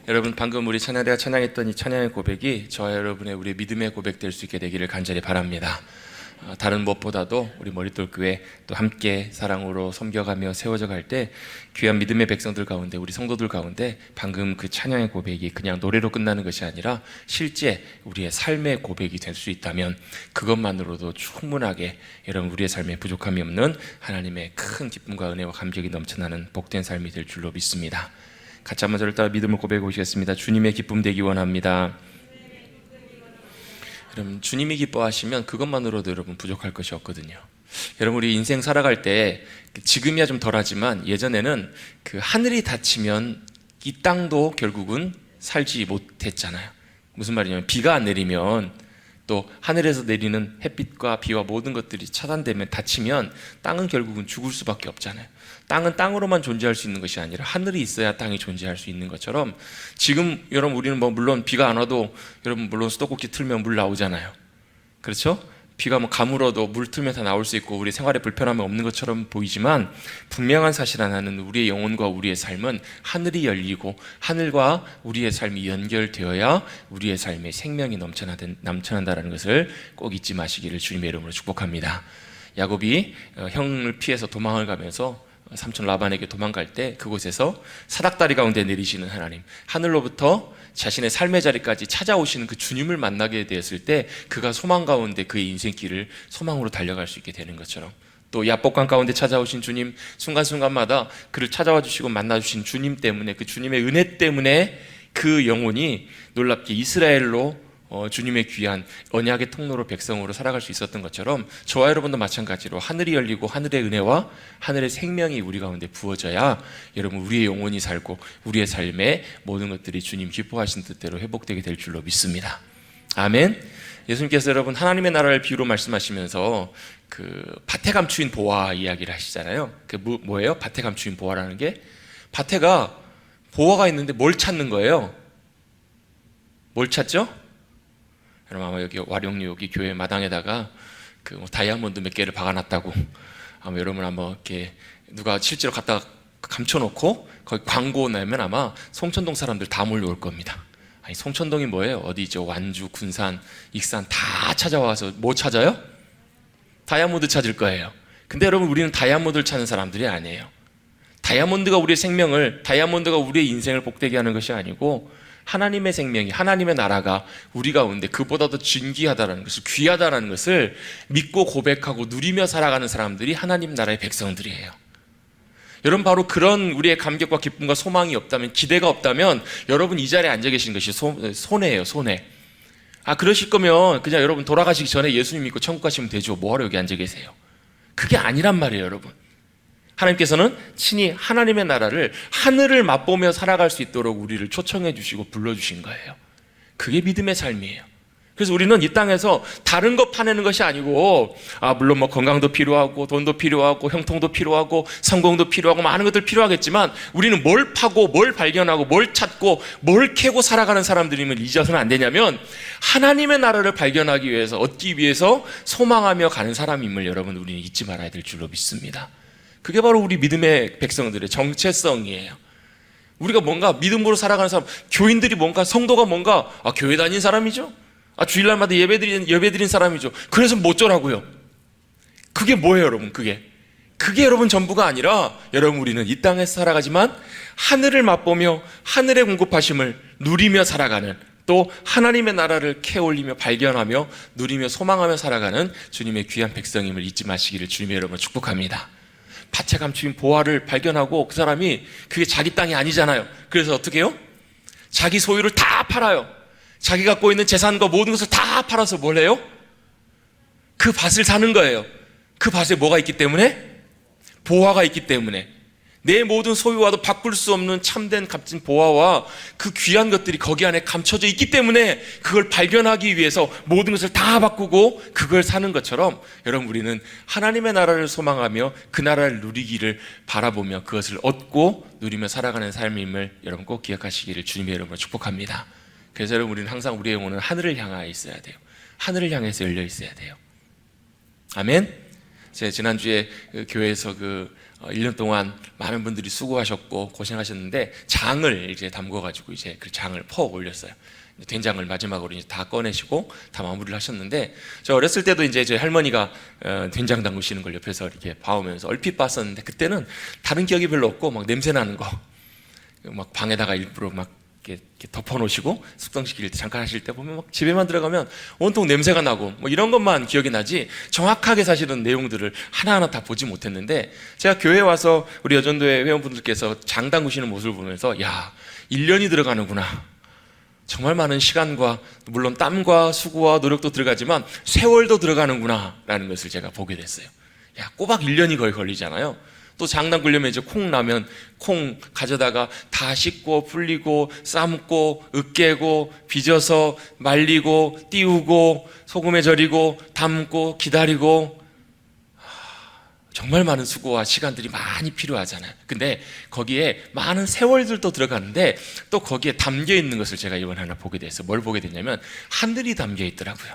여러분, 방금 우리 찬양대가 찬양했던 이 찬양의 고백이 저와 여러분의 우리 믿음의 고백 될 수 있게 되기를 간절히 바랍니다. 다른 무엇보다도 우리 머릿돌교회 또 함께 사랑으로 섬겨가며 세워져 갈 때 귀한 믿음의 백성들 가운데, 우리 성도들 가운데 방금 그 찬양의 고백이 그냥 노래로 끝나는 것이 아니라 실제 우리의 삶의 고백이 될 수 있다면 그것만으로도 충분하게 여러분 우리의 삶에 부족함이 없는 하나님의 큰 기쁨과 은혜와 감격이 넘쳐나는 복된 삶이 될 줄로 믿습니다. 같이 한번 저를 따라 믿음을 고백해 보시겠습니다. 주님의 기쁨 되기 원합니다. 여러분, 주님이 기뻐하시면 그것만으로도 여러분 부족할 것이 없거든요. 여러분, 우리 인생 살아갈 때 지금이야 좀 덜하지만 예전에는 그 하늘이 닫히면 이 땅도 결국은 살지 못했잖아요. 무슨 말이냐면 비가 안 내리면 또 하늘에서 내리는 햇빛과 비와 모든 것들이 차단되면, 닫히면 땅은 결국은 죽을 수밖에 없잖아요. 땅은 땅으로만 존재할 수 있는 것이 아니라 하늘이 있어야 땅이 존재할 수 있는 것처럼 지금 여러분 우리는 물론 비가 안 와도 여러분 물론 수도꼭지 틀면 물 나오잖아요. 그렇죠? 비가 가물어도 물 틀면 다 나올 수 있고 우리 생활에 불편함이 없는 것처럼 보이지만 분명한 사실 하나는 우리의 영혼과 우리의 삶은 하늘이 열리고 하늘과 우리의 삶이 연결되어야 우리의 삶에 생명이 넘쳐난다는 것을 꼭 잊지 마시기를 주님의 이름으로 축복합니다. 야곱이 형을 피해서 도망을 가면서 삼촌 라반에게 도망갈 때 그곳에서 사닥다리 가운데 내리시는 하나님, 하늘로부터 자신의 삶의 자리까지 찾아오시는 그 주님을 만나게 되었을 때 그가 소망 가운데 그의 인생길을 소망으로 달려갈 수 있게 되는 것처럼, 또 야복강 가운데 찾아오신 주님, 순간순간마다 그를 찾아와 주시고 만나 주신 주님 때문에, 그 주님의 은혜 때문에 그 영혼이 놀랍게 이스라엘로 주님의 귀한 언약의 통로로 백성으로 살아갈 수 있었던 것처럼 저와 여러분도 마찬가지로 하늘이 열리고 하늘의 은혜와 하늘의 생명이 우리 가운데 부어져야 여러분 우리의 영혼이 살고 우리의 삶의 모든 것들이 주님 기뻐하신 뜻대로 회복되게 될 줄로 믿습니다. 아멘. 예수님께서 여러분 하나님의 나라를 비유로 말씀하시면서 그 밭에 감추인 보화 이야기를 하시잖아요. 그 뭐예요? 밭에 감추인 보화라는 게, 밭에가 보화가 있는데 뭘 찾는 거예요? 뭘 찾죠? 여러분 아마 여기 와룡리 여기 교회 마당에다가 그 다이아몬드 몇 개를 박아놨다고 아마 여러분 한번 이렇게 누가 실제로 갖다 감춰놓고 거기 광고 내면 아마 송천동 사람들 다 몰려올 겁니다. 아니 송천동이 뭐예요? 어디죠? 완주, 군산, 익산 다 찾아와서 뭐 찾아요? 다이아몬드 찾을 거예요. 근데 여러분 우리는 다이아몬드를 찾는 사람들이 아니에요. 다이아몬드가 우리의 생명을, 다이아몬드가 우리의 인생을 복되게 하는 것이 아니고 하나님의 생명이, 하나님의 나라가 우리 가운데 그보다 더 진귀하다는 것을, 귀하다는 것을 믿고 고백하고 누리며 살아가는 사람들이 하나님 나라의 백성들이에요. 여러분 바로 그런 우리의 감격과 기쁨과 소망이 없다면, 기대가 없다면 여러분 이 자리에 앉아 계신 것이 손해예요. 손해. 그러실 거면 그냥 여러분 돌아가시기 전에 예수님 믿고 천국 가시면 되죠. 뭐하러 여기 앉아 계세요? 그게 아니란 말이에요. 여러분 하나님께서는 친히 하나님의 나라를, 하늘을 맛보며 살아갈 수 있도록 우리를 초청해 주시고 불러주신 거예요. 그게 믿음의 삶이에요. 그래서 우리는 이 땅에서 다른 거 파내는 것이 아니고, 물론 건강도 필요하고 돈도 필요하고 형통도 필요하고 성공도 필요하고 많은 것들 필요하겠지만 우리는 뭘 파고 뭘 발견하고 뭘 찾고 뭘 캐고 살아가는 사람들이면 잊어서는 안 되냐면 하나님의 나라를 발견하기 위해서, 얻기 위해서 소망하며 가는 사람임을 여러분 우리는 잊지 말아야 될 줄로 믿습니다. 그게 바로 우리 믿음의 백성들의 정체성이에요. 우리가 뭔가 믿음으로 살아가는 사람, 교인들이 뭔가, 성도가 뭔가, 교회 다닌 사람이죠. 주일날마다 예배드린 사람이죠. 그래서 뭐 어쩌라고요? 그게 뭐예요, 여러분? 그게 여러분 전부가 아니라 여러분 우리는 이 땅에서 살아가지만 하늘을 맛보며 하늘의 공급하심을 누리며 살아가는, 또 하나님의 나라를 캐올리며 발견하며 누리며 소망하며 살아가는 주님의 귀한 백성임을 잊지 마시기를 주님의 여러분 축복합니다. 밭에 감추인 보화를 발견하고 그 사람이 그게 자기 땅이 아니잖아요. 그래서 어떻게 해요? 자기 소유를 다 팔아요. 자기 갖고 있는 재산과 모든 것을 다 팔아서 뭘 해요? 그 밭을 사는 거예요. 그 밭에 뭐가 있기 때문에? 보화가 있기 때문에. 내 모든 소유와도 바꿀 수 없는 참된 값진 보화와 그 귀한 것들이 거기 안에 감춰져 있기 때문에 그걸 발견하기 위해서 모든 것을 다 바꾸고 그걸 사는 것처럼 여러분 우리는 하나님의 나라를 소망하며 그 나라를 누리기를 바라보며 그것을 얻고 누리며 살아가는 삶임을 여러분 꼭 기억하시기를 주님의 이름으로 축복합니다. 그래서 여러분 우리는 항상 우리의 영혼은 하늘을 향하여 있어야 돼요. 하늘을 향해서 열려 있어야 돼요. 아멘. 제가 지난주에 그 교회에서 1년 동안 많은 분들이 수고하셨고 고생하셨는데 장을 이제 담궈가지고 이제 그 장을 퍼 올렸어요. 된장을 마지막으로 이제 다 꺼내시고 다 마무리를 하셨는데, 저 어렸을 때도 이제 저희 할머니가 된장 담그시는 걸 옆에서 이렇게 봐오면서 얼핏 봤었는데, 그때는 다른 기억이 별로 없고 막 냄새 나는 거 막 방에다가 일부러 막 이렇게 덮어놓으시고 숙성시킬 때 잠깐 하실 때 보면 막 집에만 들어가면 온통 냄새가 나고 뭐 이런 것만 기억이 나지 정확하게 사실은 내용들을 하나하나 다 보지 못했는데, 제가 교회에 와서 우리 여전도회 회원분들께서 장 담그시는 모습을 보면서 야, 1년이 들어가는구나, 정말 많은 시간과 물론 땀과 수고와 노력도 들어가지만 세월도 들어가는구나 라는 것을 제가 보게 됐어요. 야, 꼬박 1년이 거의 걸리잖아요. 또 장 담그려면 이제 콩 나면 콩 가져다가 다 씻고 불리고 삶고 으깨고 빚어서 말리고 띄우고 소금에 절이고 담고 기다리고, 정말 많은 수고와 시간들이 많이 필요하잖아요. 근데 거기에 많은 세월들도 들어가는데 또 거기에 담겨 있는 것을 제가 이번에 하나 보게 됐어요. 뭘 보게 됐냐면 하늘이 담겨 있더라고요.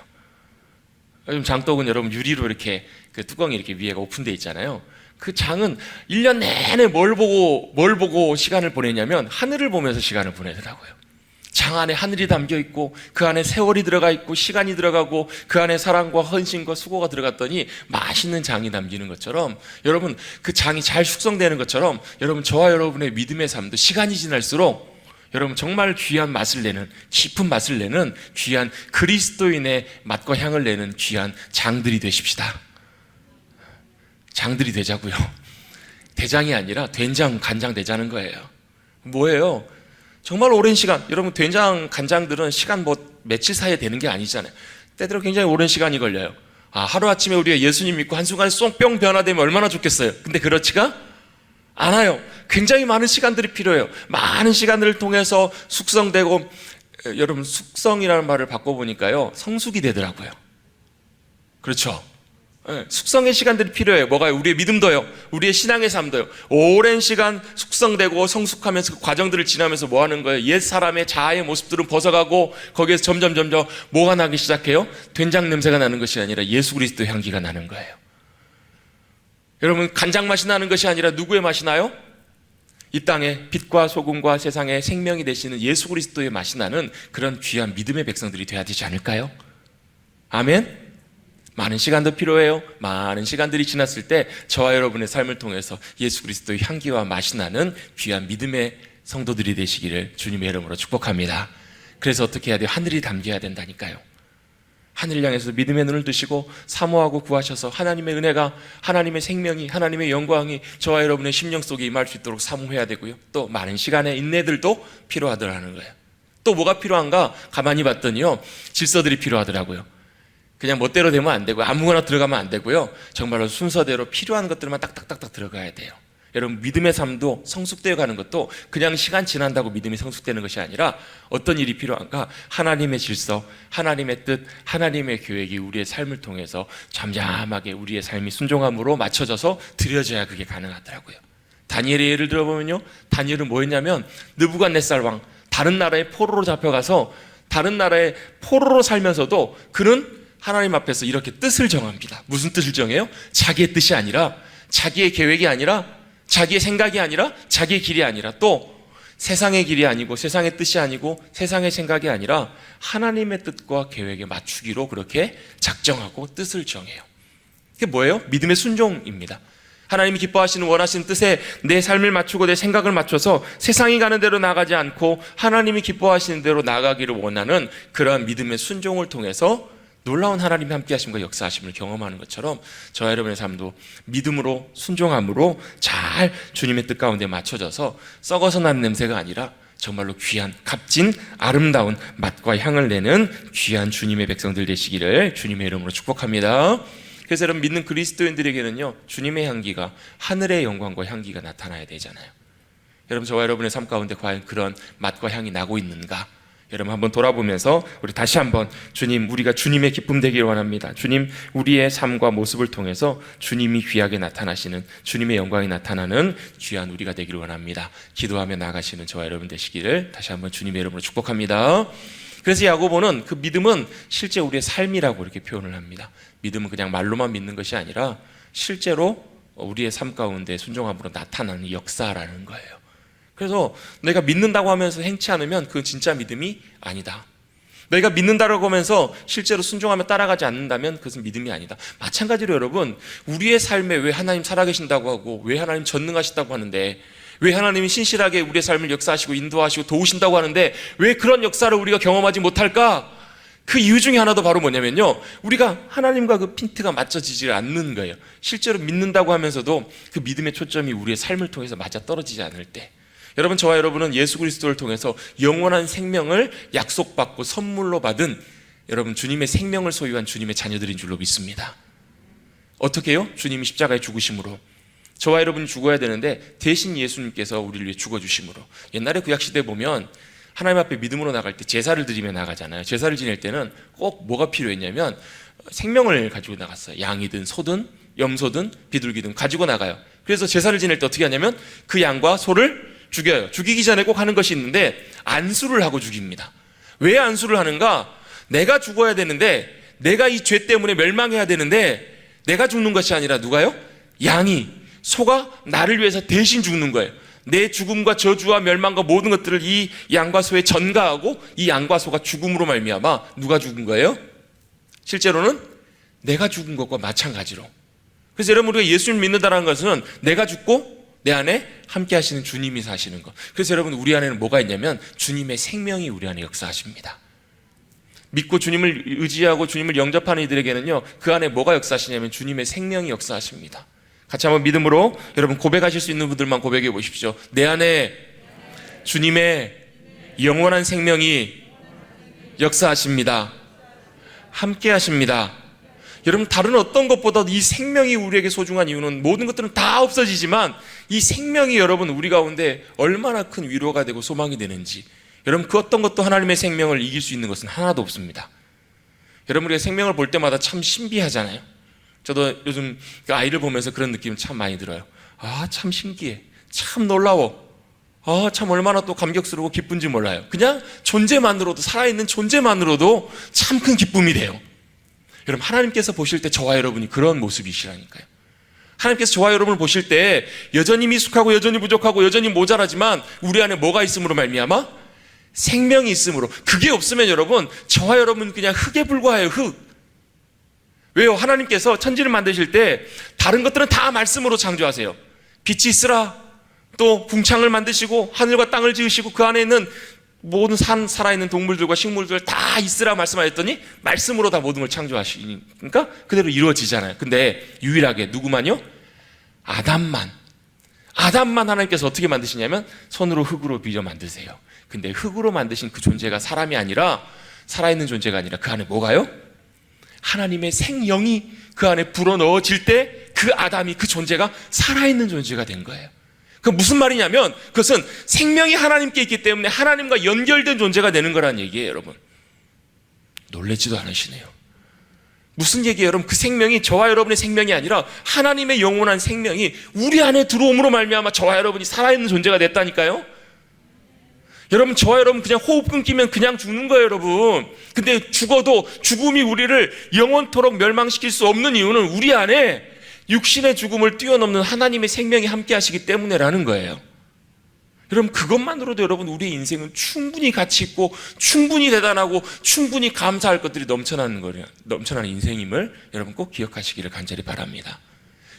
요즘 장독은 여러분 유리로 이렇게 그 뚜껑이 이렇게 위에가 오픈되어 있잖아요. 그 장은 1년 내내 뭘 보고 시간을 보내냐면 하늘을 보면서 시간을 보내더라고요. 장 안에 하늘이 담겨 있고 그 안에 세월이 들어가 있고 시간이 들어가고 그 안에 사랑과 헌신과 수고가 들어갔더니 맛있는 장이 담기는 것처럼, 여러분 그 장이 잘 숙성되는 것처럼 여러분 저와 여러분의 믿음의 삶도 시간이 지날수록 여러분 정말 귀한 맛을 내는, 깊은 맛을 내는 귀한 그리스도인의 맛과 향을 내는 귀한 장들이 되십시다. 장들이 되자고요. 대장이 아니라 된장, 간장 되자는 거예요. 뭐예요? 정말 오랜 시간, 여러분 된장, 간장들은 시간 뭐 며칠 사이에 되는 게 아니잖아요. 때때로 굉장히 오랜 시간이 걸려요. 하루아침에 우리가 예수님 믿고 한순간에 쏙뿅 변화되면 얼마나 좋겠어요. 근데 그렇지가 않아요. 굉장히 많은 시간들이 필요해요. 많은 시간들을 통해서 숙성되고, 여러분 숙성이라는 말을 바꿔보니까요, 성숙이 되더라고요. 그렇죠? 숙성의 시간들이 필요해요. 뭐가요? 우리의 믿음도요, 우리의 신앙의 삶도요. 오랜 시간 숙성되고 성숙하면서 그 과정들을 지나면서 뭐 하는 거예요? 옛 사람의 자아의 모습들은 벗어가고 거기에서 점점 뭐가 나기 시작해요? 된장 냄새가 나는 것이 아니라 예수 그리스도의 향기가 나는 거예요. 여러분 간장 맛이 나는 것이 아니라 누구의 맛이 나요? 이 땅에 빛과 소금과 세상의 생명이 되시는 예수 그리스도의 맛이 나는 그런 귀한 믿음의 백성들이 되어야 되지 않을까요? 아멘? 많은 시간도 필요해요. 많은 시간들이 지났을 때 저와 여러분의 삶을 통해서 예수 그리스도의 향기와 맛이 나는 귀한 믿음의 성도들이 되시기를 주님의 이름으로 축복합니다. 그래서 어떻게 해야 돼요? 하늘이 담겨야 된다니까요. 하늘을 향해서 믿음의 눈을 뜨시고 사모하고 구하셔서 하나님의 은혜가, 하나님의 생명이, 하나님의 영광이 저와 여러분의 심령 속에 임할 수 있도록 사모해야 되고요. 또 많은 시간의 인내들도 필요하더라는 거예요. 또 뭐가 필요한가? 가만히 봤더니요, 질서들이 필요하더라고요. 그냥 멋대로 되면 안 되고요. 아무거나 들어가면 안 되고요. 정말로 순서대로 필요한 것들만 딱딱딱딱 들어가야 돼요. 여러분 믿음의 삶도 성숙되어 가는 것도 그냥 시간 지난다고 믿음이 성숙되는 것이 아니라 어떤 일이 필요한가? 하나님의 질서, 하나님의 뜻, 하나님의 계획이 우리의 삶을 통해서 잠잠하게 우리의 삶이 순종함으로 맞춰져서 드려져야 그게 가능하더라고요. 다니엘의 예를 들어보면요, 다니엘은 뭐였냐면 느부갓네살 왕, 다른 나라에 포로로 잡혀가서 다른 나라에 포로로 살면서도 그는 하나님 앞에서 이렇게 뜻을 정합니다. 무슨 뜻을 정해요? 자기의 뜻이 아니라, 자기의 계획이 아니라, 자기의 생각이 아니라, 자기의 길이 아니라, 또 세상의 길이 아니고 세상의 뜻이 아니고 세상의 생각이 아니라 하나님의 뜻과 계획에 맞추기로 그렇게 작정하고 뜻을 정해요. 그게 뭐예요? 믿음의 순종입니다. 하나님이 기뻐하시는 원하시는 뜻에 내 삶을 맞추고 내 생각을 맞춰서 세상이 가는 대로 나가지 않고 하나님이 기뻐하시는 대로 나가기를 원하는 그러한 믿음의 순종을 통해서 놀라운 하나님의 함께하심과 역사하심을 경험하는 것처럼 저와 여러분의 삶도 믿음으로 순종함으로 잘 주님의 뜻 가운데 맞춰져서 썩어서 나는 냄새가 아니라 정말로 귀한 값진 아름다운 맛과 향을 내는 귀한 주님의 백성들 되시기를 주님의 이름으로 축복합니다. 그래서 여러분 믿는 그리스도인들에게는요, 주님의 향기가, 하늘의 영광과 향기가 나타나야 되잖아요. 여러분 저와 여러분의 삶 가운데 과연 그런 맛과 향이 나고 있는가? 여러분 한번 돌아보면서 우리 다시 한번 주님, 우리가 주님의 기쁨 되기를 원합니다. 주님, 우리의 삶과 모습을 통해서 주님이 귀하게 나타나시는, 주님의 영광이 나타나는 귀한 우리가 되기를 원합니다. 기도하며 나아가시는 저와 여러분 되시기를 다시 한번 주님의 이름으로 축복합니다. 그래서 야고보는 그 믿음은 실제 우리의 삶이라고 이렇게 표현을 합니다. 믿음은 그냥 말로만 믿는 것이 아니라 실제로 우리의 삶 가운데 순종함으로 나타나는 역사라는 거예요. 그래서 내가 믿는다고 하면서 행치 않으면 그건 진짜 믿음이 아니다. 내가 믿는다고 하면서 실제로 순종하며 따라가지 않는다면 그것은 믿음이 아니다. 마찬가지로 여러분, 우리의 삶에 왜 하나님 살아계신다고 하고 왜 하나님 전능하시다고 하는데, 왜 하나님이 신실하게 우리의 삶을 역사하시고 인도하시고 도우신다고 하는데 왜 그런 역사를 우리가 경험하지 못할까? 그 이유 중에 하나도 바로 뭐냐면요, 우리가 하나님과 그 핀트가 맞춰지지 않는 거예요. 실제로 믿는다고 하면서도 그 믿음의 초점이 우리의 삶을 통해서 맞아떨어지지 않을 때, 여러분, 저와 여러분은 예수 그리스도를 통해서 영원한 생명을 약속받고 선물로 받은, 여러분, 주님의 생명을 소유한 주님의 자녀들인 줄로 믿습니다. 어떻게 해요? 주님이 십자가에 죽으심으로. 저와 여러분이 죽어야 되는데 대신 예수님께서 우리를 위해 죽어주심으로. 옛날에 구약시대에 보면 하나님 앞에 믿음으로 나갈 때 제사를 드리며 나가잖아요. 제사를 지낼 때는 꼭 뭐가 필요했냐면 생명을 가지고 나갔어요. 양이든 소든 염소든 비둘기든 가지고 나가요. 그래서 제사를 지낼 때 어떻게 하냐면 그 양과 소를 죽여요. 죽이기 전에 꼭 하는 것이 있는데 안수를 하고 죽입니다. 왜 안수를 하는가? 내가 죽어야 되는데, 내가 이 죄 때문에 멸망해야 되는데 내가 죽는 것이 아니라 누가요? 양이, 소가 나를 위해서 대신 죽는 거예요. 내 죽음과 저주와 멸망과 모든 것들을 이 양과 소에 전가하고 이 양과 소가 죽음으로 말미암아 누가 죽은 거예요? 실제로는 내가 죽은 것과 마찬가지로. 그래서 여러분, 우리가 예수님을 믿는다는 것은 내가 죽고 내 안에 함께 하시는 주님이 사시는 것. 그래서 여러분, 우리 안에는 뭐가 있냐면 주님의 생명이 우리 안에 역사하십니다. 믿고 주님을 의지하고 주님을 영접하는 이들에게는요, 그 안에 뭐가 역사하시냐면 주님의 생명이 역사하십니다. 같이 한번 믿음으로 여러분 고백하실 수 있는 분들만 고백해 보십시오. 내 안에 주님의 영원한 생명이 역사하십니다. 함께 하십니다. 여러분, 다른 어떤 것보다 이 생명이 우리에게 소중한 이유는, 모든 것들은 다 없어지지만 이 생명이 여러분 우리 가운데 얼마나 큰 위로가 되고 소망이 되는지, 여러분, 그 어떤 것도 하나님의 생명을 이길 수 있는 것은 하나도 없습니다. 여러분, 우리가 생명을 볼 때마다 참 신비하잖아요. 저도 요즘 그 아이를 보면서 그런 느낌을 참 많이 들어요. 아, 참 신기해. 참 놀라워. 아, 참 얼마나 또 감격스러워 기쁜지 몰라요. 그냥 존재만으로도, 살아있는 존재만으로도 참 큰 기쁨이 돼요. 여러분, 하나님께서 보실 때 저와 여러분이 그런 모습이시라니까요. 하나님께서 저와 여러분을 보실 때 여전히 미숙하고 여전히 부족하고 여전히 모자라지만 우리 안에 뭐가 있음으로 말미암아? 생명이 있음으로. 그게 없으면 여러분, 저와 여러분은 그냥 흙에 불과해요. 흙. 왜요? 하나님께서 천지를 만드실 때 다른 것들은 다 말씀으로 창조하세요. 빛이 있으라, 또 궁창을 만드시고 하늘과 땅을 지으시고 그 안에 있는 모든 살아있는 동물들과 식물들 다 있으라 말씀하셨더니 말씀으로 다 모든 걸 창조하시니까 그대로 이루어지잖아요. 근데 유일하게 누구만요? 아담만 하나님께서 어떻게 만드시냐면 손으로 흙으로 빚어 만드세요. 근데 흙으로 만드신 그 존재가 사람이 아니라, 살아있는 존재가 아니라 그 안에 뭐가요? 하나님의 생영이 그 안에 불어넣어질 때 그 아담이, 그 존재가 살아있는 존재가 된 거예요. 그 무슨 말이냐면 그것은 생명이 하나님께 있기 때문에 하나님과 연결된 존재가 되는 거라는 얘기예요. 여러분, 놀라지도 않으시네요. 무슨 얘기예요? 여러분, 그 생명이 저와 여러분의 생명이 아니라 하나님의 영원한 생명이 우리 안에 들어옴으로 말미암아 저와 여러분이 살아있는 존재가 됐다니까요. 여러분, 저와 여러분 그냥 호흡 끊기면 그냥 죽는 거예요, 여러분. 근데 죽어도 죽음이 우리를 영원토록 멸망시킬 수 없는 이유는 우리 안에 육신의 죽음을 뛰어넘는 하나님의 생명이 함께 하시기 때문에라는 거예요. 여러분, 그것만으로도 여러분 우리의 인생은 충분히 가치 있고 충분히 대단하고 충분히 감사할 것들이 넘쳐나는 거예요. 넘쳐나는 인생임을 여러분 꼭 기억하시기를 간절히 바랍니다.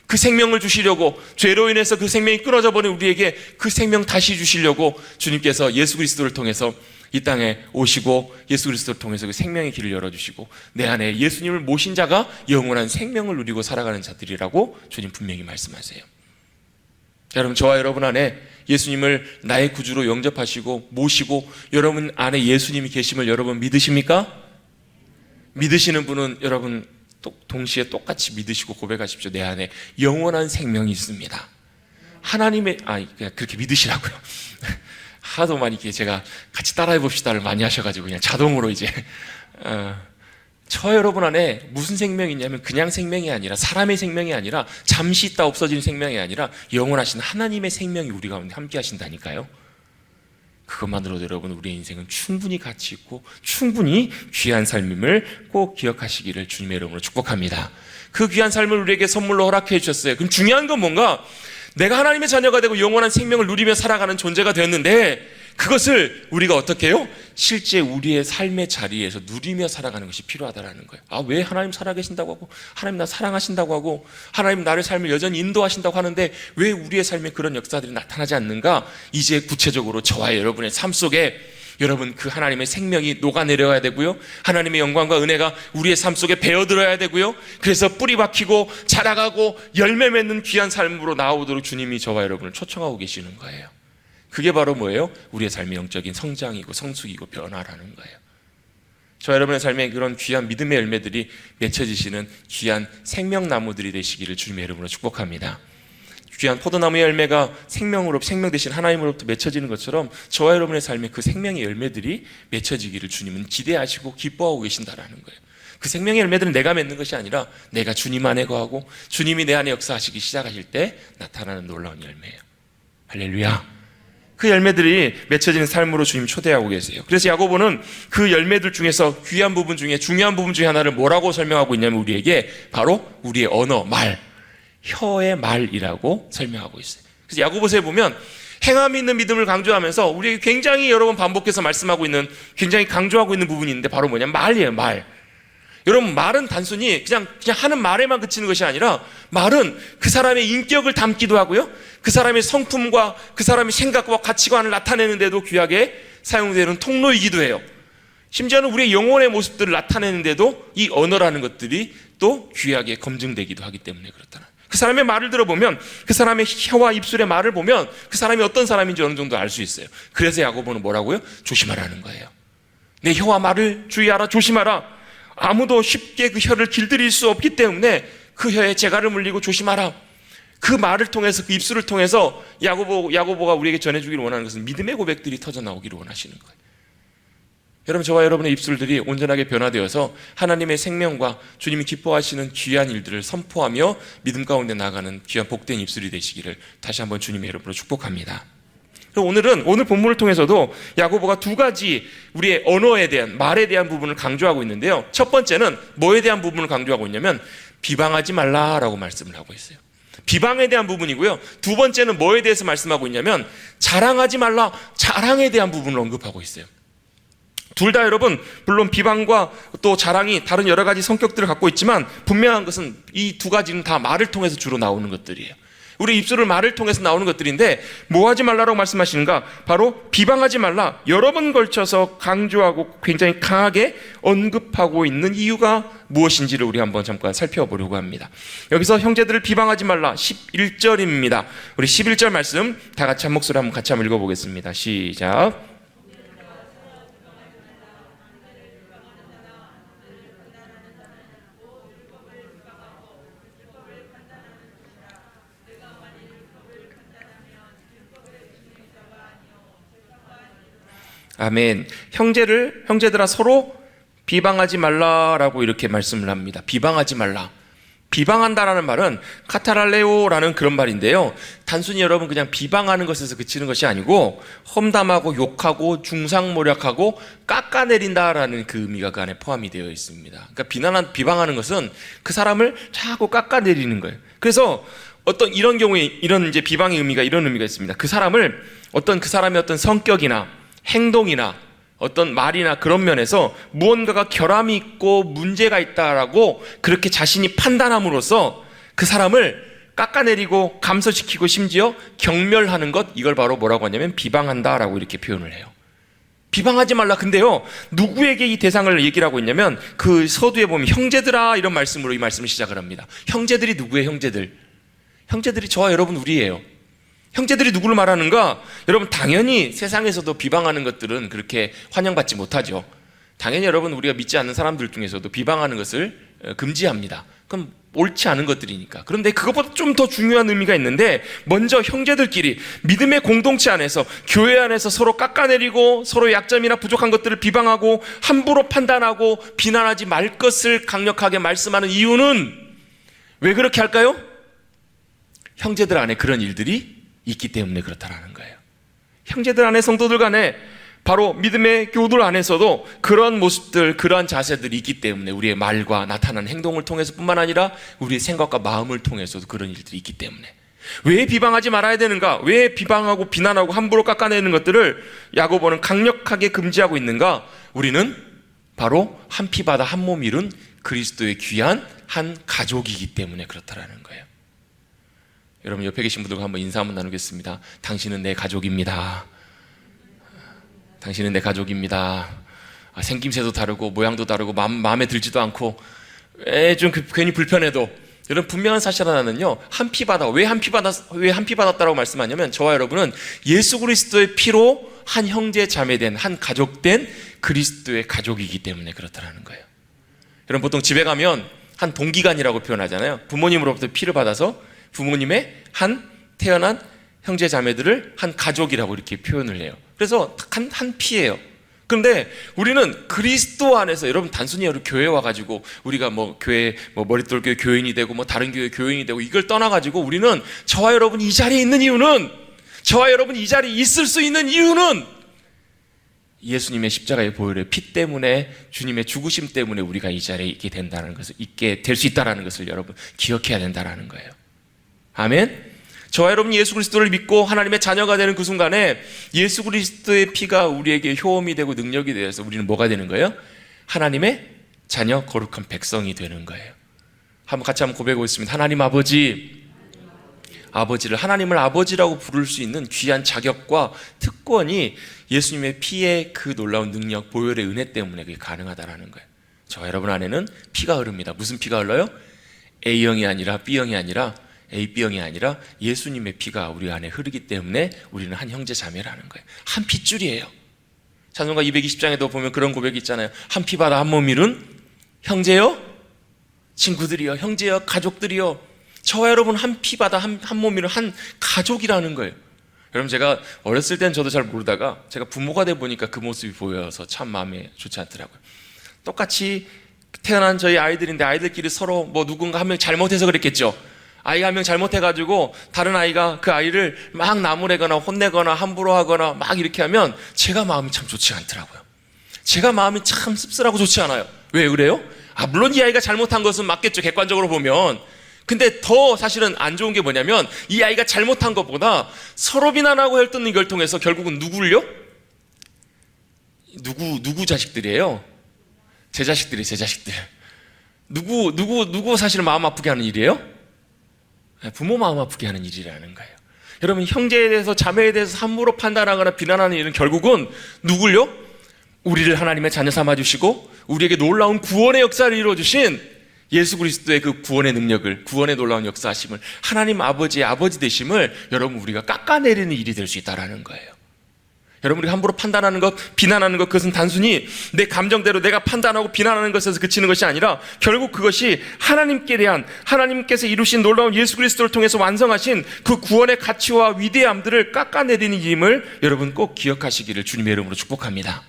그 생명을 주시려고, 죄로 인해서 그 생명이 끊어져 버린 우리에게 그 생명 다시 주시려고 주님께서 예수 그리스도를 통해서 이 땅에 오시고 예수 그리스도를 통해서 그 생명의 길을 열어주시고 내 안에 예수님을 모신 자가 영원한 생명을 누리고 살아가는 자들이라고 주님 분명히 말씀하세요. 여러분, 저와 여러분 안에 예수님을 나의 구주로 영접하시고 모시고 여러분 안에 예수님이 계심을 여러분 믿으십니까? 믿으시는 분은 여러분 동시에 똑같이 믿으시고 고백하십시오. 내 안에 영원한 생명이 있습니다. 하나님의, 그냥 그렇게 믿으시라고요. 하도 많이 이렇게 제가 같이 따라해 봅시다를 많이 하셔가지고 그냥 자동으로 이제 저 여러분 안에 무슨 생명이 있냐면 그냥 생명이 아니라, 사람의 생명이 아니라, 잠시 있다 없어지는 생명이 아니라 영원하신 하나님의 생명이 우리 가운데 함께 하신다니까요. 그것만으로도 여러분 우리의 인생은 충분히 가치 있고 충분히 귀한 삶임을 꼭 기억하시기를 주님의 이름으로 축복합니다. 그 귀한 삶을 우리에게 선물로 허락해 주셨어요. 그럼 중요한 건 뭔가? 내가 하나님의 자녀가 되고 영원한 생명을 누리며 살아가는 존재가 되었는데 그것을 우리가 어떻게 해요? 실제 우리의 삶의 자리에서 누리며 살아가는 것이 필요하다라는 거예요. 왜 하나님 살아계신다고 하고 하나님 나 사랑하신다고 하고 하나님 나를 삶을 여전히 인도하신다고 하는데 왜 우리의 삶에 그런 역사들이 나타나지 않는가? 이제 구체적으로 저와 여러분의 삶 속에 여러분 그 하나님의 생명이 녹아내려야 되고요, 하나님의 영광과 은혜가 우리의 삶 속에 배어들어야 되고요, 그래서 뿌리 박히고 자라가고 열매 맺는 귀한 삶으로 나오도록 주님이 저와 여러분을 초청하고 계시는 거예요. 그게 바로 뭐예요? 우리의 삶의 영적인 성장이고 성숙이고 변화라는 거예요. 저와 여러분의 삶에 그런 귀한 믿음의 열매들이 맺혀지시는 귀한 생명나무들이 되시기를 주님의 이름으로 축복합니다. 귀한 포도나무의 열매가 생명으로 생명 되신 하나님으로부터 맺혀지는 것처럼 저와 여러분의 삶에 그 생명의 열매들이 맺혀지기를 주님은 기대하시고 기뻐하고 계신다라는 거예요. 그 생명의 열매들은 내가 맺는 것이 아니라 내가 주님 안에 거하고 주님이 내 안에 역사하시기 시작하실 때 나타나는 놀라운 열매예요. 할렐루야. 그 열매들이 맺혀지는 삶으로 주님 초대하고 계세요. 그래서 야고보는 그 열매들 중에서 귀한 부분 중에 중요한 부분 중에 하나를 뭐라고 설명하고 있냐면 우리에게 바로 우리의 언어, 말, 혀의 말이라고 설명하고 있어요. 그래서 야고보서에 보면 행함이 있는 믿음을 강조하면서 우리에게 굉장히 여러 번 반복해서 말씀하고 있는, 굉장히 강조하고 있는 부분이 있는데 바로 뭐냐면 말이에요. 말. 여러분, 말은 단순히 그냥 하는 말에만 그치는 것이 아니라 말은 그 사람의 인격을 담기도 하고요, 그 사람의 성품과 그 사람의 생각과 가치관을 나타내는 데도 귀하게 사용되는 통로이기도 해요. 심지어는 우리의 영혼의 모습들을 나타내는 데도 이 언어라는 것들이 또 귀하게 검증되기도 하기 때문에 그렇다는, 그 사람의 말을 들어보면, 그 사람의 혀와 입술의 말을 보면 그 사람이 어떤 사람인지 어느 정도 알 수 있어요. 그래서 야고보는 뭐라고요? 조심하라는 거예요. 내 혀와 말을 주의하라, 조심하라. 아무도 쉽게 그 혀를 길들일 수 없기 때문에 그 혀에 재갈을 물리고 조심하라. 그 말을 통해서, 그 입술을 통해서 야고보가 우리에게 전해주기를 원하는 것은 믿음의 고백들이 터져나오기를 원하시는 거예요. 여러분, 저와 여러분의 입술들이 온전하게 변화되어서 하나님의 생명과 주님이 기뻐하시는 귀한 일들을 선포하며 믿음 가운데 나아가는 귀한 복된 입술이 되시기를 다시 한번 주님의 이름으로 축복합니다. 오늘 본문을 통해서도 야고보가 두 가지 우리의 언어에 대한, 말에 대한 부분을 강조하고 있는데요, 첫 번째는 뭐에 대한 부분을 강조하고 있냐면 비방하지 말라라고 말씀을 하고 있어요. 비방에 대한 부분이고요, 두 번째는 뭐에 대해서 말씀하고 있냐면 자랑하지 말라, 자랑에 대한 부분을 언급하고 있어요. 둘 다 여러분, 물론 비방과 또 자랑이 다른 여러 가지 성격들을 갖고 있지만 분명한 것은 이 두 가지는 다 말을 통해서 주로 나오는 것들이에요. 우리 입술을 말을 통해서 나오는 것들인데 뭐 하지 말라라고 말씀하시는가? 바로 비방하지 말라, 여러 번 걸쳐서 강조하고 굉장히 강하게 언급하고 있는 이유가 무엇인지를 우리 한번 잠깐 살펴보려고 합니다. 여기서 형제들을 비방하지 말라, 11절입니다. 우리 11절 말씀 다 같이 한 목소리 한번 같이 한번 읽어보겠습니다. 시작. 아멘. 형제들아 서로 비방하지 말라라고 이렇게 말씀을 합니다. 비방하지 말라. 비방한다라는 말은 카타랄레오라는 그런 말인데요, 단순히 여러분 그냥 비방하는 것에서 그치는 것이 아니고 험담하고 욕하고 중상모략하고 깎아내린다라는 그 의미가 그 안에 포함이 되어 있습니다. 그러니까 비방하는 것은 그 사람을 자꾸 깎아내리는 거예요. 그래서 어떤 이런 경우에 이런 이제 비방의 의미가 이런 의미가 있습니다. 그 사람의 어떤 성격이나 행동이나 어떤 말이나 그런 면에서 무언가가 결함이 있고 문제가 있다라고 그렇게 자신이 판단함으로써 그 사람을 깎아내리고 감소시키고 심지어 경멸하는 것, 이걸 바로 뭐라고 하냐면 비방한다라고 이렇게 표현을 해요. 비방하지 말라. 근데요, 누구에게 이 대상을 얘기를 하고 있냐면 그 서두에 보면 형제들아 이런 말씀으로 이 말씀을 시작을 합니다. 형제들이 누구예요? 형제들이 저와 여러분 우리예요. 형제들이 누구를 말하는가? 여러분, 당연히 세상에서도 비방하는 것들은 그렇게 환영받지 못하죠. 당연히 여러분, 우리가 믿지 않는 사람들 중에서도 비방하는 것을 금지합니다. 그럼 옳지 않은 것들이니까. 그런데 그것보다 좀 더 중요한 의미가 있는데, 먼저 형제들끼리 믿음의 공동체 안에서, 교회 안에서 서로 깎아내리고 서로 약점이나 부족한 것들을 비방하고 함부로 판단하고 비난하지 말 것을 강력하게 말씀하는 이유는 왜 그렇게 할까요? 형제들 안에 그런 일들이 있기 때문에 그렇다라는 거예요. 형제들 안에, 성도들 간에, 바로 믿음의 교우들 안에서도 그런 모습들, 그러한 자세들이 있기 때문에 우리의 말과 나타나는 행동을 통해서 뿐만 아니라 우리의 생각과 마음을 통해서도 그런 일들이 있기 때문에 왜 비방하지 말아야 되는가? 왜 비방하고 비난하고 함부로 깎아내는 것들을 야고보는 강력하게 금지하고 있는가? 우리는 바로 한 피바다 한 몸 이룬 그리스도의 귀한 한 가족이기 때문에 그렇다라는 거예요. 여러분 옆에 계신 분들과 한번 인사 한번 나누겠습니다. 당신은 내 가족입니다. 당신은 내 가족입니다. 생김새도 다르고 모양도 다르고 마음에 들지도 않고 좀 괜히 불편해도 여러분 분명한 사실 하나는요, 한 피바다. 왜 한 피바다다라고 말씀하냐면 저와 여러분은 예수 그리스도의 피로 한 형제 자매된, 한 가족된 그리스도의 가족이기 때문에 그렇다라는 거예요. 여러분 보통 집에 가면 한 동기간이라고 표현하잖아요. 부모님으로부터 피를 받아서 부모님의 한 태어난 형제 자매들을 한 가족이라고 이렇게 표현을 해요. 그래서 한 피예요. 그런데 우리는 그리스도 안에서, 여러분 단순히 교회 와가지고 우리가 교회 머릿돌 교회 교인이 되고 다른 교회 교인이 되고 이걸 떠나가지고 우리는, 저와 여러분 이 자리에 있는 이유는, 저와 여러분 이 자리에 있을 수 있는 이유는 예수님의 십자가의 보혈의 피 때문에, 주님의 죽으심 때문에 우리가 이 자리에 있게 된다는 것을, 있게 될 수 있다는 것을 여러분 기억해야 된다는 거예요. 아멘. 저와 여러분이 예수 그리스도를 믿고 하나님의 자녀가 되는 그 순간에 예수 그리스도의 피가 우리에게 효험이 되고 능력이 되어서 우리는 뭐가 되는 거예요? 하나님의 자녀, 거룩한 백성이 되는 거예요. 같이 한번 고백하고 있습니다. 하나님 아버지를, 하나님을 아버지라고 부를 수 있는 귀한 자격과 특권이 예수님의 피의 그 놀라운 능력, 보혈의 은혜 때문에 그게 가능하다라는 거예요. 저와 여러분 안에는 피가 흐릅니다. 무슨 피가 흘러요? A형이 아니라 B형이 아니라 AB형이 아니라 예수님의 피가 우리 안에 흐르기 때문에 우리는 한 형제 자매라는 거예요. 한 핏줄이에요. 찬송가 220장에도 보면 그런 고백이 있잖아요. 한 피바다 한 몸 이룬 형제요, 친구들이요, 형제요, 가족들이요. 저와 여러분 한 피바다 한 몸 이룬 한 가족이라는 거예요. 여러분 제가 어렸을 때는 저도 잘 모르다가 제가 부모가 돼 보니까 그 모습이 보여서 참 마음에 좋지 않더라고요. 똑같이 태어난 저희 아이들인데 아이들끼리 서로 누군가 한 명 잘못해서 그랬겠죠. 아이가 한 명 잘못해가지고 다른 아이가 그 아이를 막 나무래거나 혼내거나 함부로 하거나 막 이렇게 하면 제가 마음이 참 좋지 않더라고요. 제가 마음이 참 씁쓸하고 좋지 않아요. 왜 그래요? 물론 이 아이가 잘못한 것은 맞겠죠, 객관적으로 보면. 근데 더 사실은 안 좋은 게 뭐냐면 이 아이가 잘못한 것보다 서로 비난하고 혈뜯는 이걸 통해서 결국은 누구를요? 누구 자식들이에요? 제 자식들이에요, 제 자식들. 누구 사실은 마음 아프게 하는 일이에요? 부모 마음 아프게 하는 일이라는 거예요. 여러분 형제에 대해서, 자매에 대해서 함부로 판단하거나 비난하는 일은 결국은 누굴요? 우리를 하나님의 자녀 삼아주시고 우리에게 놀라운 구원의 역사를 이루어주신 예수 그리스도의 그 구원의 능력을, 구원의 놀라운 역사하심을, 하나님 아버지의 아버지 되심을 여러분 우리가 깎아내리는 일이 될 수 있다는 거예요. 여러분 우리가 함부로 판단하는 것, 비난하는 것, 그것은 단순히 내 감정대로 내가 판단하고 비난하는 것에서 그치는 것이 아니라 결국 그것이 하나님께 대한, 하나님께서 이루신 놀라운 예수 그리스도를 통해서 완성하신 그 구원의 가치와 위대함들을 깎아내리는 일임을 여러분 꼭 기억하시기를 주님의 이름으로 축복합니다.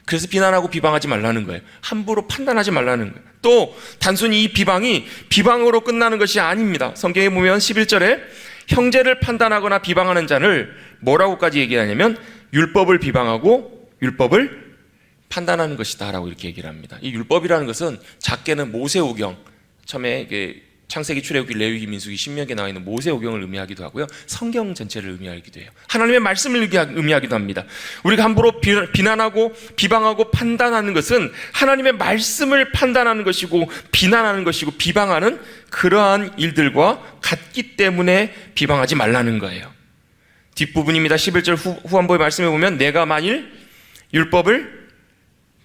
그래서 비난하고 비방하지 말라는 거예요. 함부로 판단하지 말라는 거예요. 또 단순히 이 비방이 비방으로 끝나는 것이 아닙니다. 성경에 보면 11절에 형제를 판단하거나 비방하는 자를 뭐라고까지 얘기하냐면 율법을 비방하고 율법을 판단하는 것이다 라고 이렇게 얘기를 합니다. 이 율법이라는 것은 작게는 모세오경, 처음에 창세기, 출애굽기, 레위기, 민수기, 신명기에 나와 있는 모세오경을 의미하기도 하고요, 성경 전체를 의미하기도 해요. 하나님의 말씀을 의미하기도 합니다. 우리가 함부로 비난하고 비방하고 판단하는 것은 하나님의 말씀을 판단하는 것이고 비난하는 것이고 비방하는 그러한 일들과 같기 때문에 비방하지 말라는 거예요. 뒷부분입니다. 11절 후반부의 말씀에 보면 내가 만일 율법을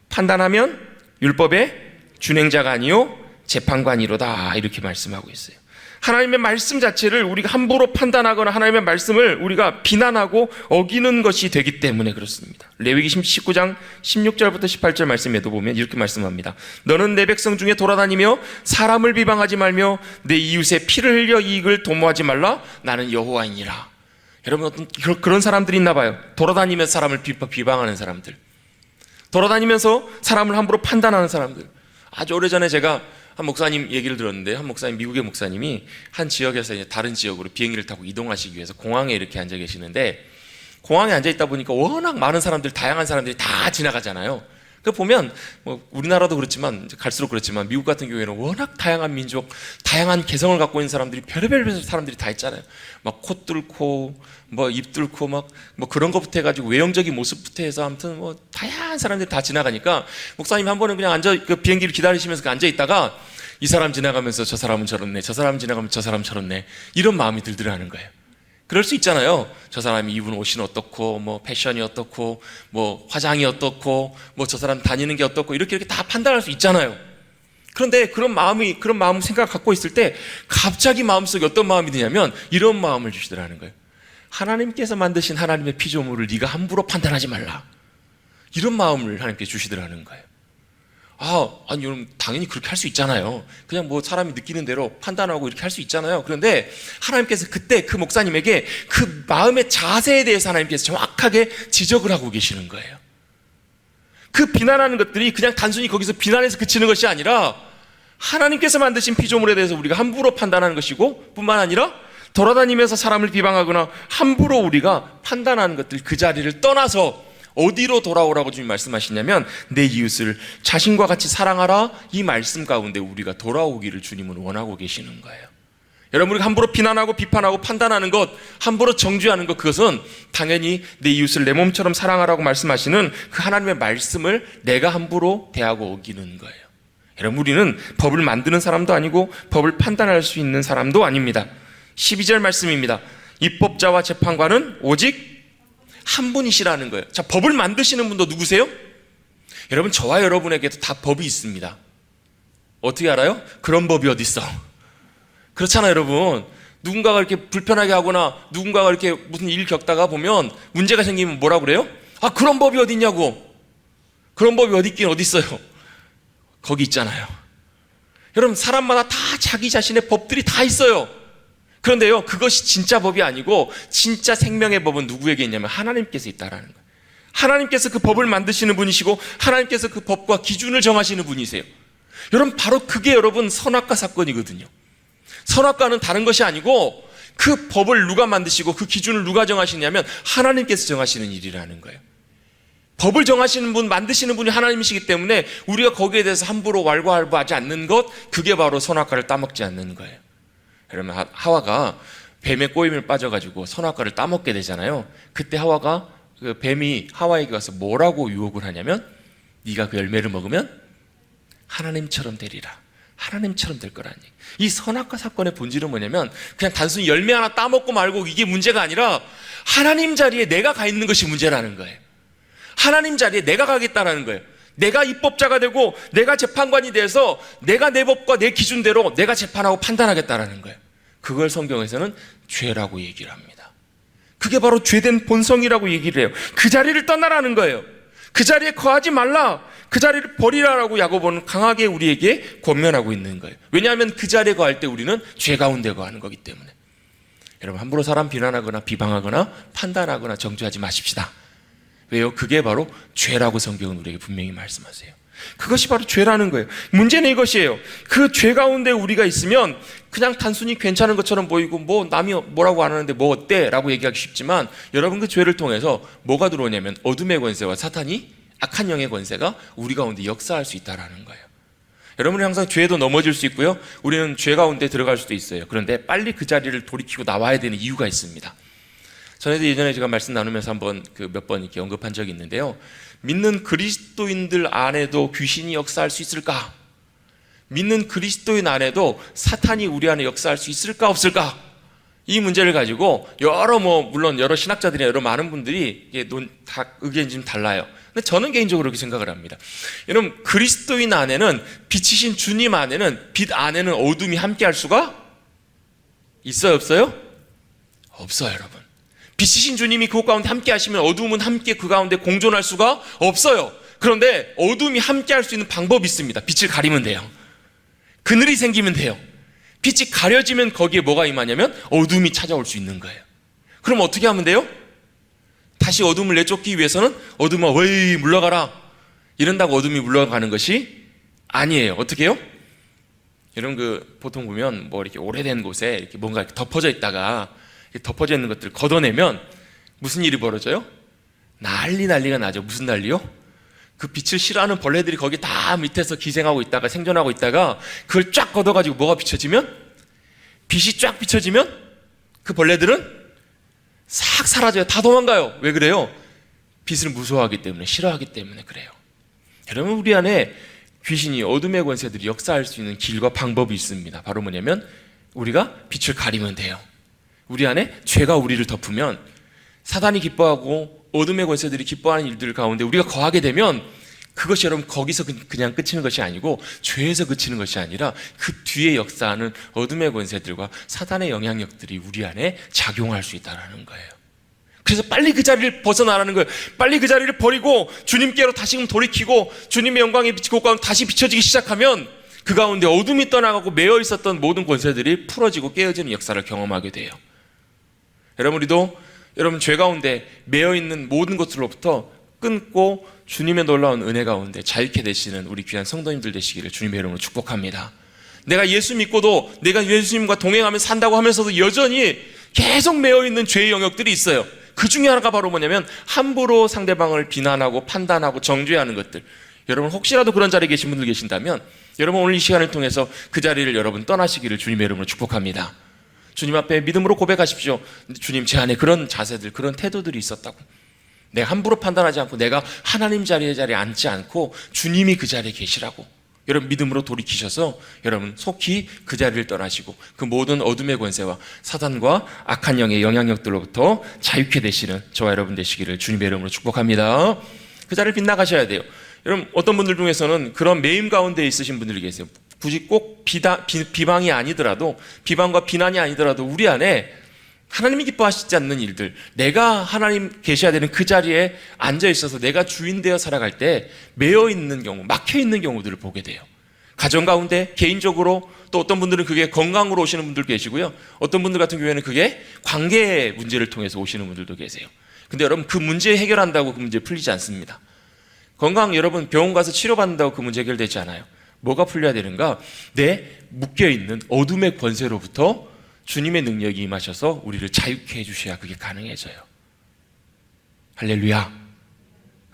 판단하면 율법의 준행자가 아니요 재판관이로다, 이렇게 말씀하고 있어요. 하나님의 말씀 자체를 우리가 함부로 판단하거나 하나님의 말씀을 우리가 비난하고 어기는 것이 되기 때문에 그렇습니다. 레위기 19장 16절부터 18절 말씀에도 보면 이렇게 말씀합니다. 너는 내 백성 중에 돌아다니며 사람을 비방하지 말며 내 이웃의 피를 흘려 이익을 도모하지 말라. 나는 여호와이니라. 여러분 어떤 그런 사람들이 있나 봐요. 돌아다니면서 사람을 비방하는 사람들, 돌아다니면서 사람을 함부로 판단하는 사람들. 아주 오래전에 제가 한 목사님 얘기를 들었는데, 한 목사님, 미국의 목사님이 한 지역에서 이제 다른 지역으로 비행기를 타고 이동하시기 위해서 공항에 이렇게 앉아 계시는데 공항에 앉아 있다 보니까 워낙 많은 사람들, 다양한 사람들이 다 지나가잖아요. 그 보면 뭐 우리나라도 그렇지만 갈수록 그렇지만 미국 같은 경우에는 워낙 다양한 민족, 다양한 개성을 갖고 있는 사람들이 별의별 사람들이 다 있잖아요. 막 코 뚫고 뭐 입 뚫고 막 뭐 그런 것부터 해가지고 외형적인 모습부터 해서 아무튼 뭐 다양한 사람들이 다 지나가니까 목사님 한 번은 그냥 앉아 그 비행기를 기다리시면서 앉아 있다가 이 사람 지나가면서 저 사람은 저렇네, 저 사람 지나가면 저 사람 저렇네, 이런 마음이 들더라는 거예요. 그럴 수 있잖아요. 저 사람이 입은 옷이 어떻고, 뭐 패션이 어떻고, 뭐 화장이 어떻고, 뭐 저 사람 다니는 게 어떻고, 이렇게 다 판단할 수 있잖아요. 그런데 그런 마음 생각 갖고 있을 때 갑자기 마음속에 어떤 마음이 드냐면 이런 마음을 주시더라는 거예요. 하나님께서 만드신 하나님의 피조물을 네가 함부로 판단하지 말라. 이런 마음을 하나님께 주시더라는 거예요. 아니 여러분 당연히 그렇게 할 수 있잖아요. 그냥 뭐 사람이 느끼는 대로 판단하고 이렇게 할 수 있잖아요. 그런데 하나님께서 그때 그 목사님에게 그 마음의 자세에 대해서 하나님께서 정확하게 지적을 하고 계시는 거예요. 그 비난하는 것들이 그냥 단순히 거기서 비난해서 그치는 것이 아니라 하나님께서 만드신 피조물에 대해서 우리가 함부로 판단하는 것이고, 뿐만 아니라 돌아다니면서 사람을 비방하거나 함부로 우리가 판단하는 것들, 그 자리를 떠나서 어디로 돌아오라고 주님 말씀하시냐면 내 이웃을 자신과 같이 사랑하라, 이 말씀 가운데 우리가 돌아오기를 주님은 원하고 계시는 거예요. 여러분, 우리가 함부로 비난하고 비판하고 판단하는 것, 함부로 정죄하는 것, 그것은 당연히 내 이웃을 내 몸처럼 사랑하라고 말씀하시는 그 하나님의 말씀을 내가 함부로 대하고 어기는 거예요. 여러분, 우리는 법을 만드는 사람도 아니고 법을 판단할 수 있는 사람도 아닙니다. 12절 말씀입니다. 입법자와 재판관은 오직 한 분이시라는 거예요. 자, 법을 만드시는 분도 누구세요? 여러분, 저와 여러분에게도 다 법이 있습니다. 어떻게 알아요? 그런 법이 어디 있어? 그렇잖아요, 여러분. 누군가가 이렇게 불편하게 하거나 누군가가 이렇게 무슨 일 겪다가 보면 문제가 생기면 뭐라고 그래요? 그런 법이 어디 있냐고. 그런 법이 어디 있긴 어디 있어요. 거기 있잖아요. 여러분, 사람마다 다 자기 자신의 법들이 다 있어요. 그런데요, 그것이 진짜 법이 아니고 진짜 생명의 법은 누구에게 있냐면 하나님께서 있다라는 거예요. 하나님께서 그 법을 만드시는 분이시고 하나님께서 그 법과 기준을 정하시는 분이세요. 여러분, 바로 그게 여러분 선악과 사건이거든요. 선악과는 다른 것이 아니고 그 법을 누가 만드시고 그 기준을 누가 정하시냐면 하나님께서 정하시는 일이라는 거예요. 법을 정하시는 분, 만드시는 분이 하나님이시기 때문에 우리가 거기에 대해서 함부로 왈가왈부하지 않는 것, 그게 바로 선악과를 따먹지 않는 거예요. 여러분, 하와가 뱀의 꼬임을 빠져가지고 선악과를 따먹게 되잖아요. 그때 하와가 그 뱀이 하와에게 가서 뭐라고 유혹을 하냐면 네가 그 열매를 먹으면 하나님처럼 되리라, 하나님처럼 될 거라는 얘기. 이 선악과 사건의 본질은 뭐냐면 그냥 단순히 열매 하나 따먹고 말고 이게 문제가 아니라 하나님 자리에 내가 가 있는 것이 문제라는 거예요. 하나님 자리에 내가 가겠다라는 거예요. 내가 입법자가 되고 내가 재판관이 돼서 내가 내 법과 내 기준대로 내가 재판하고 판단하겠다라는 거예요. 그걸 성경에서는 죄라고 얘기를 합니다. 그게 바로 죄된 본성이라고 얘기를 해요. 그 자리를 떠나라는 거예요. 그 자리에 거하지 말라, 그 자리를 버리라라고 야고보는 강하게 우리에게 권면하고 있는 거예요. 왜냐하면 그 자리에 거할 때 우리는 죄 가운데 거하는 거기 때문에. 여러분, 함부로 사람 비난하거나 비방하거나 판단하거나 정죄하지 마십시다. 왜요? 그게 바로 죄라고 성경은 우리에게 분명히 말씀하세요. 그것이 바로 죄라는 거예요. 문제는 이것이에요. 그 죄 가운데 우리가 있으면 그냥 단순히 괜찮은 것처럼 보이고 뭐 남이 뭐라고 안 하는데 뭐 어때? 라고 얘기하기 쉽지만 여러분, 그 죄를 통해서 뭐가 들어오냐면 어둠의 권세와 사탄이, 악한 영의 권세가 우리 가운데 역사할 수 있다는 거예요. 여러분은 항상 죄에도 넘어질 수 있고요, 우리는 죄 가운데 들어갈 수도 있어요. 그런데 빨리 그 자리를 돌이키고 나와야 되는 이유가 있습니다. 전에도 예전에 제가 말씀 나누면서 한번 몇 번 이렇게 언급한 적이 있는데요, 믿는 그리스도인들 안에도 귀신이 역사할 수 있을까? 믿는 그리스도인 안에도 사탄이 우리 안에 역사할 수 있을까 없을까? 이 문제를 가지고 물론 여러 신학자들이나 여러 많은 분들이 다 의견이 좀 달라요. 근데 저는 개인적으로 그렇게 생각을 합니다. 여러분, 그리스도인 안에는, 빛이신 주님 안에는, 빛 안에는 어둠이 함께 할 수가 있어요 없어요? 없어요. 여러분, 빛이신 주님이 그곳 가운데 함께 하시면 어둠은 함께 그 가운데 공존할 수가 없어요. 그런데 어둠이 함께 할 수 있는 방법이 있습니다. 빛을 가리면 돼요. 그늘이 생기면 돼요. 빛이 가려지면 거기에 뭐가 임하냐면 어둠이 찾아올 수 있는 거예요. 그럼 어떻게 하면 돼요? 다시 어둠을 내쫓기 위해서는 어둠아 왜 물러가라 이런다고 어둠이 물러가는 것이 아니에요. 어떻게 해요? 여러분, 보통 보면 뭐 이렇게 오래된 곳에 이렇게 뭔가 이렇게 덮어져 있다가 덮어져 있는 것들을 걷어내면 무슨 일이 벌어져요? 난리가 나죠. 무슨 난리요? 그 빛을 싫어하는 벌레들이 거기 다 밑에서 기생하고 있다가 생존하고 있다가 그걸 쫙 걷어가지고 뭐가 비춰지면? 빛이 쫙 비춰지면 그 벌레들은 싹 사라져요. 다 도망가요. 왜 그래요? 빛을 무서워하기 때문에, 싫어하기 때문에 그래요. 여러분, 우리 안에 귀신이, 어둠의 권세들이 역사할 수 있는 길과 방법이 있습니다. 바로 뭐냐면 우리가 빛을 가리면 돼요. 우리 안에 죄가 우리를 덮으면, 사단이 기뻐하고 어둠의 권세들이 기뻐하는 일들 가운데 우리가 거하게 되면 그것이 여러분 거기서 그냥 그치는 것이 아니고 죄에서 그치는 것이 아니라 그 뒤에 역사하는 어둠의 권세들과 사단의 영향력들이 우리 안에 작용할 수 있다는 거예요. 그래서 빨리 그 자리를 벗어나라는 거예요. 빨리 그 자리를 버리고 주님께로 다시금 돌이키고 주님의 영광의 빛이 그 가운데 다시 비춰지기 시작하면 그 가운데 어둠이 떠나가고 매여 있었던 모든 권세들이 풀어지고 깨어지는 역사를 경험하게 돼요. 여러분, 우리도 여러분 죄 가운데 매여 있는 모든 것들로부터 끊고 주님의 놀라운 은혜 가운데 자유케 되시는 우리 귀한 성도님들 되시기를 주님의 이름으로 축복합니다. 내가 예수 믿고도 내가 예수님과 동행하며 산다고 하면서도 여전히 계속 매여 있는 죄의 영역들이 있어요. 그 중에 하나가 바로 뭐냐면 함부로 상대방을 비난하고 판단하고 정죄하는 것들. 여러분, 혹시라도 그런 자리에 계신 분들 계신다면 여러분, 오늘 이 시간을 통해서 그 자리를 여러분 떠나시기를 주님의 이름으로 축복합니다. 주님 앞에 믿음으로 고백하십시오. 주님, 제 안에 그런 자세들, 그런 태도들이 있었다고. 내가 함부로 판단하지 않고 내가 하나님 자리에 앉지 않고 주님이 그 자리에 계시라고 여러분 믿음으로 돌이키셔서 여러분 속히 그 자리를 떠나시고 그 모든 어둠의 권세와 사단과 악한 영의 영향력들로부터 자유케 되시는 저와 여러분 되시기를 주님의 이름으로 축복합니다. 그 자리를 빗나가셔야 돼요. 여러분, 어떤 분들 중에서는 그런 매임 가운데 있으신 분들이 계세요. 굳이 꼭 비방이 아니더라도, 비방과 비난이 아니더라도 우리 안에 하나님이 기뻐하시지 않는 일들, 내가 하나님 계셔야 되는 그 자리에 앉아 있어서 내가 주인 되어 살아갈 때 매여 있는 경우, 막혀 있는 경우들을 보게 돼요. 가정 가운데, 개인적으로, 또 어떤 분들은 그게 건강으로 오시는 분들 계시고요. 어떤 분들 같은 경우에는 그게 관계 문제를 통해서 오시는 분들도 계세요. 근데 여러분, 그 문제 해결한다고 그 문제 풀리지 않습니다. 건강, 여러분 병원 가서 치료받는다고 그 문제 해결되지 않아요. 뭐가 풀려야 되는가? 내 묶여있는 어둠의 권세로부터 주님의 능력이 임하셔서 우리를 자유케 해주셔야 그게 가능해져요. 할렐루야.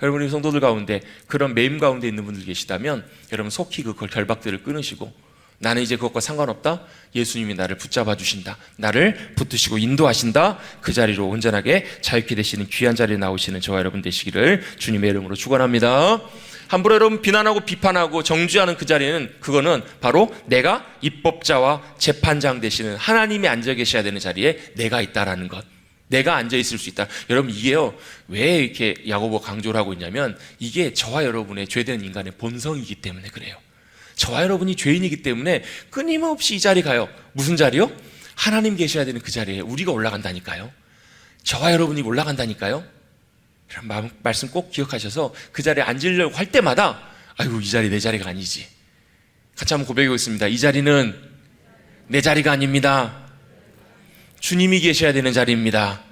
여러분, 우리 성도들 가운데 그런 매임 가운데 있는 분들 계시다면 여러분 속히 그 결박들을 끊으시고 나는 이제 그것과 상관없다. 예수님이 나를 붙잡아 주신다. 나를 붙드시고 인도하신다. 그 자리로 온전하게 자유케 되시는 귀한 자리에 나오시는 저와 여러분 되시기를 주님의 이름으로 축원합니다. 함부로 여러분 비난하고 비판하고 정죄하는 그 자리는, 그거는 바로 내가 입법자와 재판장 되시는 하나님이 앉아 계셔야 되는 자리에 내가 있다라는 것, 내가 앉아 있을 수 있다. 여러분, 이게요 왜 이렇게 야고보가 강조를 하고 있냐면 이게 저와 여러분의 죄된 인간의 본성이기 때문에 그래요. 저와 여러분이 죄인이기 때문에 끊임없이 이 자리 가요. 무슨 자리요? 하나님 계셔야 되는 그 자리에 우리가 올라간다니까요. 저와 여러분이 올라간다니까요. 이런 말씀 꼭 기억하셔서 그 자리에 앉으려고 할 때마다 아이고, 이 자리 내 자리가 아니지. 같이 한번 고백해 보겠습니다. 이 자리는 내 자리가 아닙니다. 주님이 계셔야 되는 자리입니다.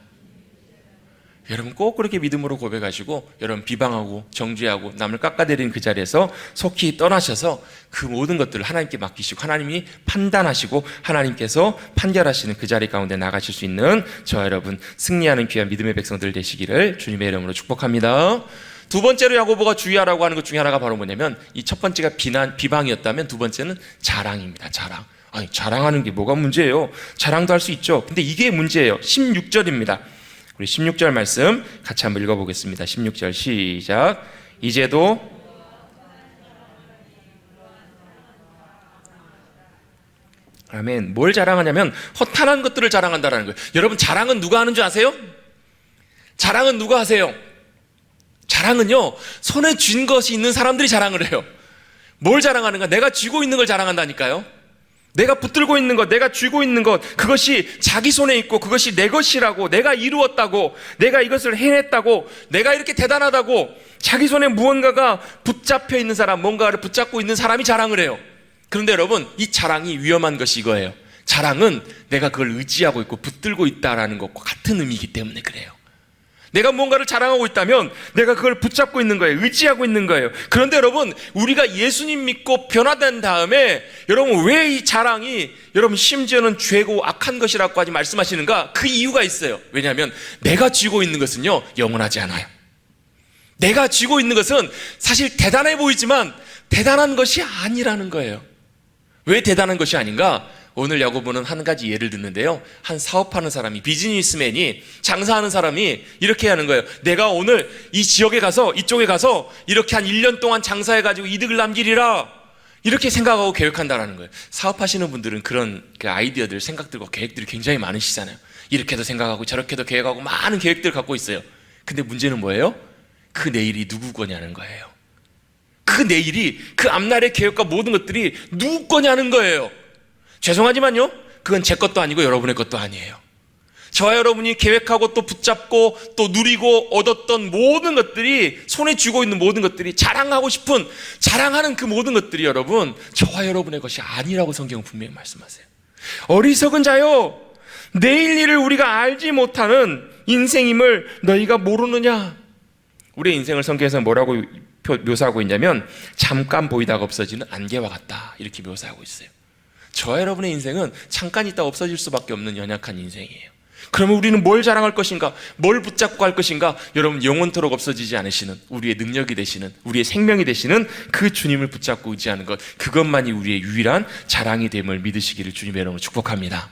여러분 꼭 그렇게 믿음으로 고백하시고 여러분 비방하고 정죄하고 남을 깎아내리는 그 자리에서 속히 떠나셔서 그 모든 것들을 하나님께 맡기시고 하나님이 판단하시고 하나님께서 판결하시는 그 자리 가운데 나가실 수 있는 저와 여러분 승리하는 귀한 믿음의 백성들 되시기를 주님의 이름으로 축복합니다. 두 번째로 야고보가 주의하라고 하는 것 중에 하나가 바로 뭐냐면, 이 첫 번째가 비방이었다면 두 번째는 자랑입니다. 자랑. 아니, 자랑하는 게 뭐가 문제예요? 자랑도 할 수 있죠. 근데 이게 문제예요. 16절입니다. 우리 16절 말씀 같이 한번 읽어보겠습니다. 16절 시작. 이제도 아멘. 뭘 자랑하냐면 허탄한 것들을 자랑한다는 거예요. 여러분, 자랑은 누가 하는 줄 아세요? 자랑은 누가 하세요? 자랑은요 손에 쥔 것이 있는 사람들이 자랑을 해요. 뭘 자랑하는가? 내가 쥐고 있는 걸 자랑한다니까요. 내가 붙들고 있는 것, 내가 쥐고 있는 것, 그것이 자기 손에 있고 그것이 내 것이라고, 내가 이루었다고, 내가 이것을 해냈다고, 내가 이렇게 대단하다고, 자기 손에 무언가가 붙잡혀 있는 사람, 뭔가를 붙잡고 있는 사람이 자랑을 해요. 그런데 여러분, 이 자랑이 위험한 것이 이거예요. 자랑은 내가 그걸 의지하고 있고 붙들고 있다라는 것과 같은 의미이기 때문에 그래요. 내가 뭔가를 자랑하고 있다면 내가 그걸 붙잡고 있는 거예요. 의지하고 있는 거예요. 그런데 여러분, 우리가 예수님 믿고 변화된 다음에 여러분 왜 이 자랑이 여러분 심지어는 죄고 악한 것이라고까지 말씀하시는가? 그 이유가 있어요. 왜냐하면 내가 쥐고 있는 것은요 영원하지 않아요. 내가 쥐고 있는 것은 사실 대단해 보이지만 대단한 것이 아니라는 거예요. 왜 대단한 것이 아닌가? 오늘 야고보는 한 가지 예를 듣는데요, 한 사업하는 사람이, 비즈니스맨이, 장사하는 사람이 이렇게 하는 거예요. 내가 오늘 이 지역에 가서, 이쪽에 가서 이렇게 한 1년 동안 장사해가지고 이득을 남기리라, 이렇게 생각하고 계획한다라는 거예요. 사업하시는 분들은 그런 그 아이디어들, 생각들과 계획들이 굉장히 많으시잖아요. 이렇게도 생각하고 저렇게도 계획하고 많은 계획들을 갖고 있어요. 근데 문제는 뭐예요? 그 내일이 누구 거냐는 거예요. 그 내일이, 그 앞날의 계획과 모든 것들이 누구 거냐는 거예요. 죄송하지만요, 그건 제 것도 아니고 여러분의 것도 아니에요. 저와 여러분이 계획하고 또 붙잡고 또 누리고 얻었던 모든 것들이, 손에 쥐고 있는 모든 것들이, 자랑하고 싶은, 자랑하는 그 모든 것들이 여러분 저와 여러분의 것이 아니라고 성경은 분명히 말씀하세요. 어리석은 자요, 내일 일을 우리가 알지 못하는 인생임을 너희가 모르느냐. 우리의 인생을 성경에서 뭐라고 묘사하고 있냐면 잠깐 보이다가 없어지는 안개와 같다, 이렇게 묘사하고 있어요. 저와 여러분의 인생은 잠깐 있다 없어질 수밖에 없는 연약한 인생이에요. 그러면 우리는 뭘 자랑할 것인가? 뭘 붙잡고 갈 것인가? 여러분, 영원토록 없어지지 않으시는, 우리의 능력이 되시는, 우리의 생명이 되시는 그 주님을 붙잡고 의지하는 것, 그것만이 우리의 유일한 자랑이 됨을 믿으시기를 주님의 이름으로 축복합니다.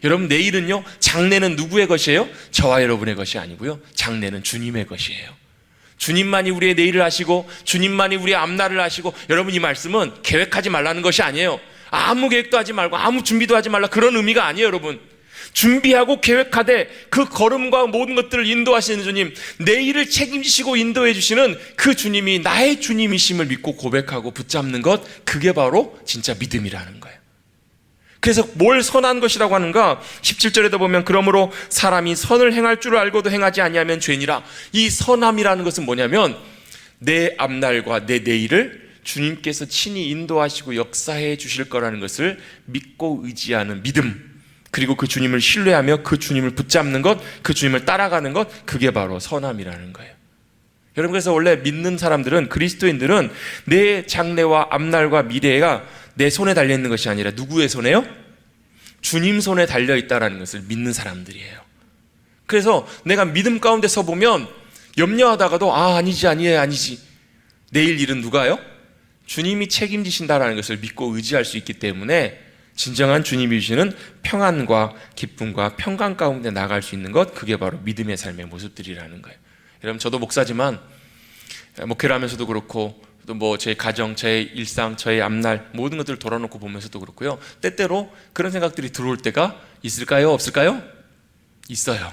여러분, 내일은요, 장래는 누구의 것이에요? 저와 여러분의 것이 아니고요, 장래는 주님의 것이에요. 주님만이 우리의 내일을 아시고 주님만이 우리의 앞날을 아시고, 여러분, 이 말씀은 계획하지 말라는 것이 아니에요. 아무 계획도 하지 말고 아무 준비도 하지 말라, 그런 의미가 아니에요. 여러분, 준비하고 계획하되 그 걸음과 모든 것들을 인도하시는 주님, 내일을 책임지시고 인도해 주시는 그 주님이 나의 주님이심을 믿고 고백하고 붙잡는 것, 그게 바로 진짜 믿음이라는 거예요. 그래서 뭘 선한 것이라고 하는가? 17절에도 보면 그러므로 사람이 선을 행할 줄 알고도 행하지 아니하면 죄니라. 이 선함이라는 것은 뭐냐면 내 앞날과 내 내일을 주님께서 친히 인도하시고 역사해 주실 거라는 것을 믿고 의지하는 믿음, 그리고 그 주님을 신뢰하며 그 주님을 붙잡는 것, 그 주님을 따라가는 것, 그게 바로 선함이라는 거예요. 여러분, 그래서 원래 믿는 사람들은, 그리스도인들은 내 장래와 앞날과 미래가 내 손에 달려있는 것이 아니라 누구의 손에요? 주님 손에 달려있다는 것을 믿는 사람들이에요. 그래서 내가 믿음 가운데 서보면 염려하다가도 아니지, 내일 일은 누가요? 주님이 책임지신다라는 것을 믿고 의지할 수 있기 때문에 진정한 주님이 주시는 평안과 기쁨과 평강 가운데 나갈 수 있는 것, 그게 바로 믿음의 삶의 모습들이라는 거예요. 여러분, 저도 목사지만 목회를 하면서도 그렇고 또 뭐 제 가정, 제 일상, 저의 앞날 모든 것들을 돌아놓고 보면서도 그렇고요, 때때로 그런 생각들이 들어올 때가 있을까요? 없을까요? 있어요.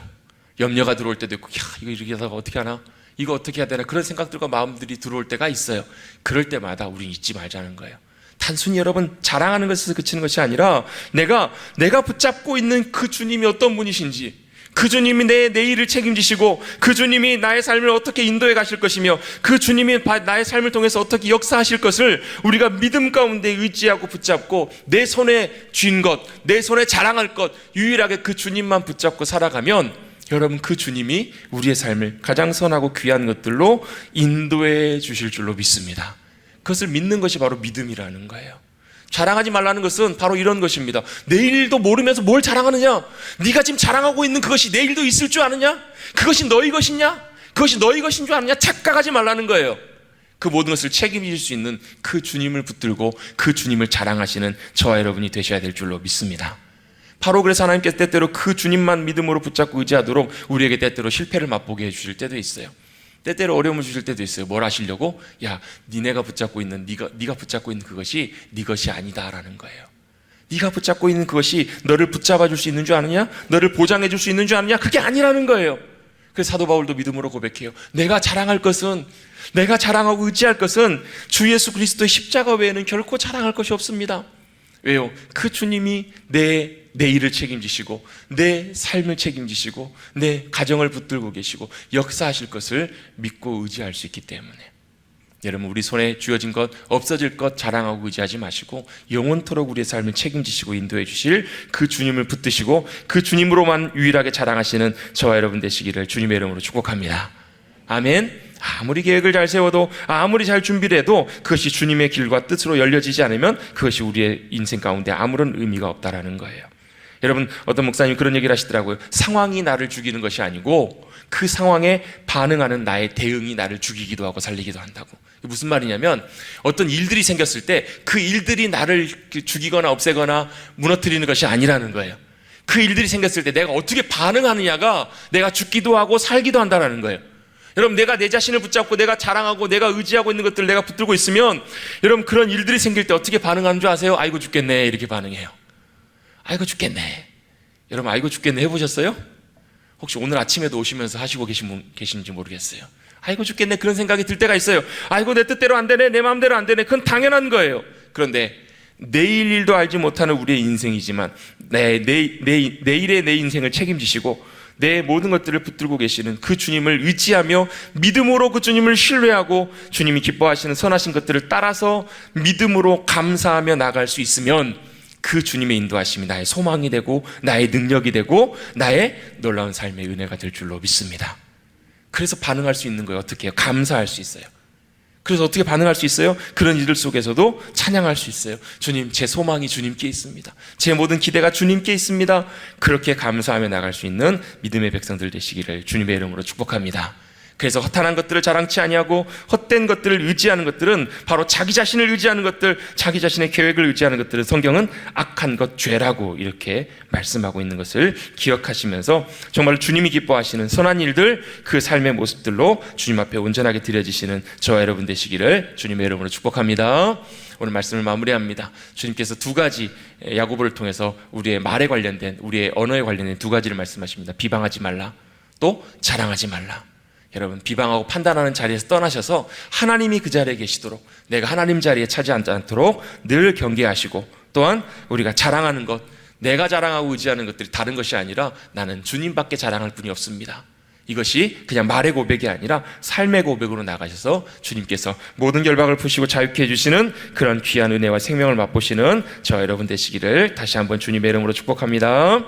염려가 들어올 때도 있고, 이거 이렇게 하다가 어떻게 하나? 이거 어떻게 해야 되나? 그런 생각들과 마음들이 들어올 때가 있어요. 그럴 때마다 우리는 잊지 말자는 거예요. 단순히 여러분 자랑하는 것에서 그치는 것이 아니라 내가 붙잡고 있는 그 주님이 어떤 분이신지, 그 주님이 내 내일을 책임지시고 그 주님이 나의 삶을 어떻게 인도해 가실 것이며 그 주님이 나의 삶을 통해서 어떻게 역사하실 것을 우리가 믿음 가운데 의지하고 붙잡고 내 손에 쥔 것, 내 손에 자랑할 것, 유일하게 그 주님만 붙잡고 살아가면 여러분, 그 주님이 우리의 삶을 가장 선하고 귀한 것들로 인도해 주실 줄로 믿습니다. 그것을 믿는 것이 바로 믿음이라는 거예요. 자랑하지 말라는 것은 바로 이런 것입니다. 내일도 모르면서 뭘 자랑하느냐? 네가 지금 자랑하고 있는 그것이 내일도 있을 줄 아느냐? 그것이 너희 것이냐? 그것이 너희 것인 줄 아느냐? 착각하지 말라는 거예요. 그 모든 것을 책임질 수 있는 그 주님을 붙들고 그 주님을 자랑하시는 저와 여러분이 되셔야 될 줄로 믿습니다. 바로 그래서 하나님께서 때때로 그 주님만 믿음으로 붙잡고 의지하도록 우리에게 때때로 실패를 맛보게 해주실 때도 있어요. 때때로 어려움을 주실 때도 있어요. 뭘 하시려고? 야, 니네가 붙잡고 있는, 네가 붙잡고 있는 그것이 네 것이 아니다라는 거예요. 네가 붙잡고 있는 그것이 너를 붙잡아 줄 수 있는 줄 아느냐? 너를 보장해 줄 수 있는 줄 아느냐? 그게 아니라는 거예요. 그래서 사도 바울도 믿음으로 고백해요. 내가 자랑할 것은, 내가 자랑하고 의지할 것은 주 예수 그리스도의 십자가 외에는 결코 자랑할 것이 없습니다. 왜요? 그 주님이 내 내일을 책임지시고 내 삶을 책임지시고 내 가정을 붙들고 계시고 역사하실 것을 믿고 의지할 수 있기 때문에, 여러분, 우리 손에 쥐어진 것, 없어질 것 자랑하고 의지하지 마시고 영원토록 우리의 삶을 책임지시고 인도해 주실 그 주님을 붙드시고 그 주님으로만 유일하게 자랑하시는 저와 여러분 되시기를 주님의 이름으로 축복합니다. 아멘. 아무리 계획을 잘 세워도, 아무리 잘 준비를 해도 그것이 주님의 길과 뜻으로 열려지지 않으면 그것이 우리의 인생 가운데 아무런 의미가 없다라는 거예요. 여러분, 어떤 목사님이 그런 얘기를 하시더라고요. 상황이 나를 죽이는 것이 아니고 그 상황에 반응하는 나의 대응이 나를 죽이기도 하고 살리기도 한다고. 무슨 말이냐면, 어떤 일들이 생겼을 때 그 일들이 나를 죽이거나 없애거나 무너뜨리는 것이 아니라는 거예요. 그 일들이 생겼을 때 내가 어떻게 반응하느냐가 내가 죽기도 하고 살기도 한다는 거예요. 여러분, 내가 내 자신을 붙잡고 내가 자랑하고 내가 의지하고 있는 것들을 내가 붙들고 있으면, 여러분, 그런 일들이 생길 때 어떻게 반응하는 줄 아세요? 아이고 죽겠네, 이렇게 반응해요. 아이고 죽겠네. 여러분, 아이고 죽겠네 해보셨어요? 혹시 오늘 아침에도 오시면서 하시고 계신지 모르겠어요. 아이고 죽겠네, 그런 생각이 들 때가 있어요. 아이고 내 뜻대로 안 되네, 내 마음대로 안 되네. 그건 당연한 거예요. 그런데 내일 일도 알지 못하는 우리의 인생이지만 내일의 내 인생을 책임지시고 내 모든 것들을 붙들고 계시는 그 주님을 의지하며 믿음으로 그 주님을 신뢰하고 주님이 기뻐하시는 선하신 것들을 따라서 믿음으로 감사하며 나갈 수 있으면 그 주님의 인도하심이 나의 소망이 되고 나의 능력이 되고 나의 놀라운 삶의 은혜가 될 줄로 믿습니다. 그래서 반응할 수 있는 거예요. 어떻게 해요? 감사할 수 있어요. 그래서 어떻게 반응할 수 있어요? 그런 일들 속에서도 찬양할 수 있어요. 주님, 제 소망이 주님께 있습니다. 제 모든 기대가 주님께 있습니다. 그렇게 감사하며 나갈 수 있는 믿음의 백성들 되시기를 주님의 이름으로 축복합니다. 그래서 허탄한 것들을 자랑치 아니하고 헛된 것들을 의지하는 것들은 바로 자기 자신을 의지하는 것들, 자기 자신의 계획을 의지하는 것들은 성경은 악한 것, 죄라고 이렇게 말씀하고 있는 것을 기억하시면서 정말 주님이 기뻐하시는 선한 일들, 그 삶의 모습들로 주님 앞에 온전하게 드려지시는 저와 여러분 되시기를 주님의 이름으로 축복합니다. 오늘 말씀을 마무리합니다. 주님께서 두 가지, 야고보를 통해서 우리의 말에 관련된, 우리의 언어에 관련된 두 가지를 말씀하십니다. 비방하지 말라, 또 자랑하지 말라. 여러분, 비방하고 판단하는 자리에서 떠나셔서 하나님이 그 자리에 계시도록, 내가 하나님 자리에 차지하지 않도록 늘 경계하시고, 또한 우리가 자랑하는 것, 내가 자랑하고 의지하는 것들이 다른 것이 아니라 나는 주님밖에 자랑할 분이 없습니다. 이것이 그냥 말의 고백이 아니라 삶의 고백으로 나가셔서 주님께서 모든 결박을 푸시고 자유케 해주시는 그런 귀한 은혜와 생명을 맛보시는 저와 여러분 되시기를 다시 한번 주님의 이름으로 축복합니다.